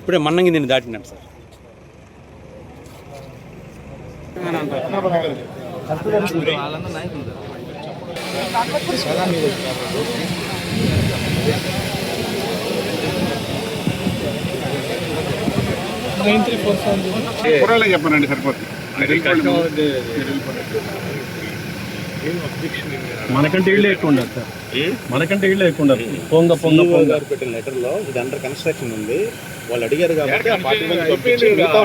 ఇప్పుడే మన్నంగి నేను దాటినాను సార్. చెప్పనండి సరిపోతుంది. మనకంటే ఇళ్ళే ఎక్కువ ఉండాలి సార్, మనకంటే ఇళ్ళే ఎక్కువ ఉండాలి. పొంగ పొంగ పొంగ పెట్టిన లెటర్లో ఇది అండర్ కన్స్ట్రక్షన్ ఉంది, వాళ్ళు అడిగారు కాబట్టి ఆ పార్టీ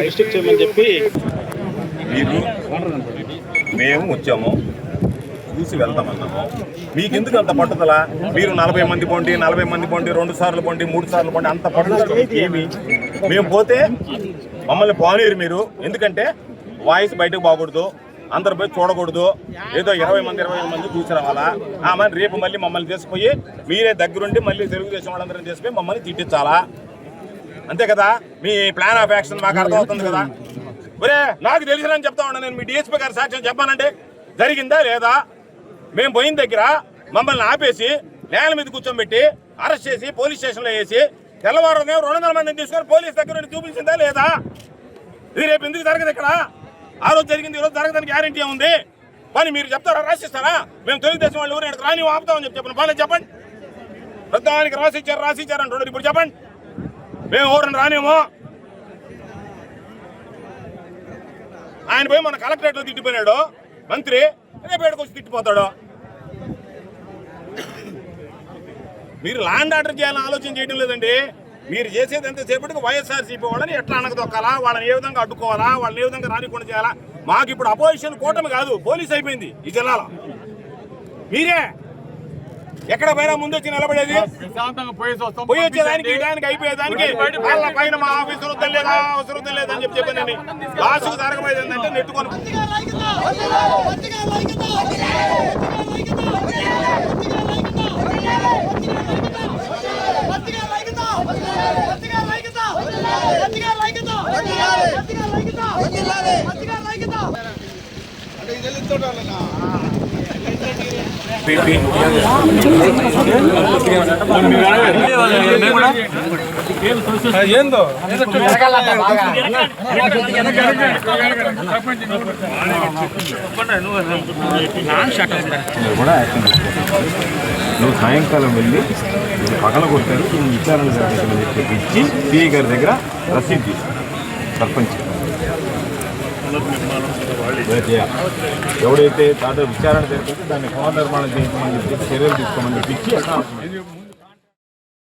డిస్ట్రిక్ట్ చేయమని చెప్పి మీరు మేము వచ్చాము చూసి వెళ్తామన్నాము. మీకు ఎందుకు అంత పట్టుదల? మీరు 40 మంది పోండి, 40 మంది పోండి, 2 సార్లు పోండి, 3 సార్లు పోండి, అంత పట్టుదల ఏమి? మేము పోతే మమ్మల్ని పోనీరు మీరు. ఎందుకంటే వాయిస్ బయటకు పోకూడదు, అందరు పోయి చూడకూడదు, ఏదో 20 మంది చూసి రావాలా. మరి రేపు మళ్ళీ మమ్మల్ని తీసుకుపోయి మీరే దగ్గరుండి మళ్ళీ తెలుగుదేశం వాళ్ళందరినీ తీసుకుపోయి మమ్మల్ని తిట్టించాలా? అంతే కదా మీ ప్లాన్ ఆఫ్ యాక్షన్? మాకు అర్థమవుతుంది కదా. ఒరే నాకు తెలిసినని చెప్తా ఉన్నా నేను. మీ డిఎస్పీ గారి సాక్ష్యం చెప్పానంటే జరిగిందా లేదా? మేము పోయిన దగ్గర మమ్మల్ని ఆపేసి నేల మీద కూర్చోబెట్టి అరెస్ట్ చేసి పోలీస్ స్టేషన్లో వేసి తెల్లవారు 200 మందిని తీసుకొని పోలీస్ దగ్గర చూపించిందా లేదా? ఇది రేపు ఎందుకు జరగదు? ఇక్కడ ఆ రోజు జరిగింది, ఈ రోజు జరగదని గ్యారంటీ ఉంది. పని మీరు చెప్తారా? రాసిస్తారా? మేము తెలుగుదేశం వాళ్ళు ఊరు రాని ఆపుతామని చెప్పండి. పని చెప్పండి. ప్రధానికి రాసిచ్చారు అంటున్నారు. ఇప్పుడు చెప్పండి, మేము ఊరిని రానేమో. ఆయన పోయి మన కలెక్టరేట్లో తిట్టిపోయినాడు మంత్రి, రేపు ఏడుకు వచ్చి తిట్టిపోతాడు. మీరు ల్యాండ్ ఆర్డర్ చేయాలని ఆలోచన చేయడం లేదండి. మీరు చేసేది ఎంతసేపటికి వైఎస్ఆర్సీపీ వాళ్ళని ఎట్లా అనగదొక్కాలా, వాళ్ళని ఏ విధంగా అడ్డుకోవాలా, వాళ్ళని ఏ విధంగా రానికుండా చేయాలా. మాకు ఇప్పుడు అపోజిషన్ కూటమి కాదు, పోలీస్ అయిపోయింది ఈ జిల్లాలో. మీరే ఎక్కడ పైన ముందు వచ్చి నిలబడేది? పోయి వచ్చేదానికి దానికి అయిపోయేదానికి వాళ్ళ పైన మా ఆఫీసర్ వద్దలేదా అవసరం వద్దలేదని చెప్పానండి. లాస్ట్కు జరగబోయేది ఏంటంటే నెట్టుకొని ఏందో నువ్వు సాయంకాలం వెళ్ళి పగల కొట్టారు విచారణ ఇచ్చి సిఐ గారి దగ్గర రసీదు తీసు సర్పంచ్ ఎవడైతే తాత విచారణ జరిపితే దాన్ని పునర్నిర్మాణం చేయమని చెప్పి చర్యలు తీసుకోమని చెప్పి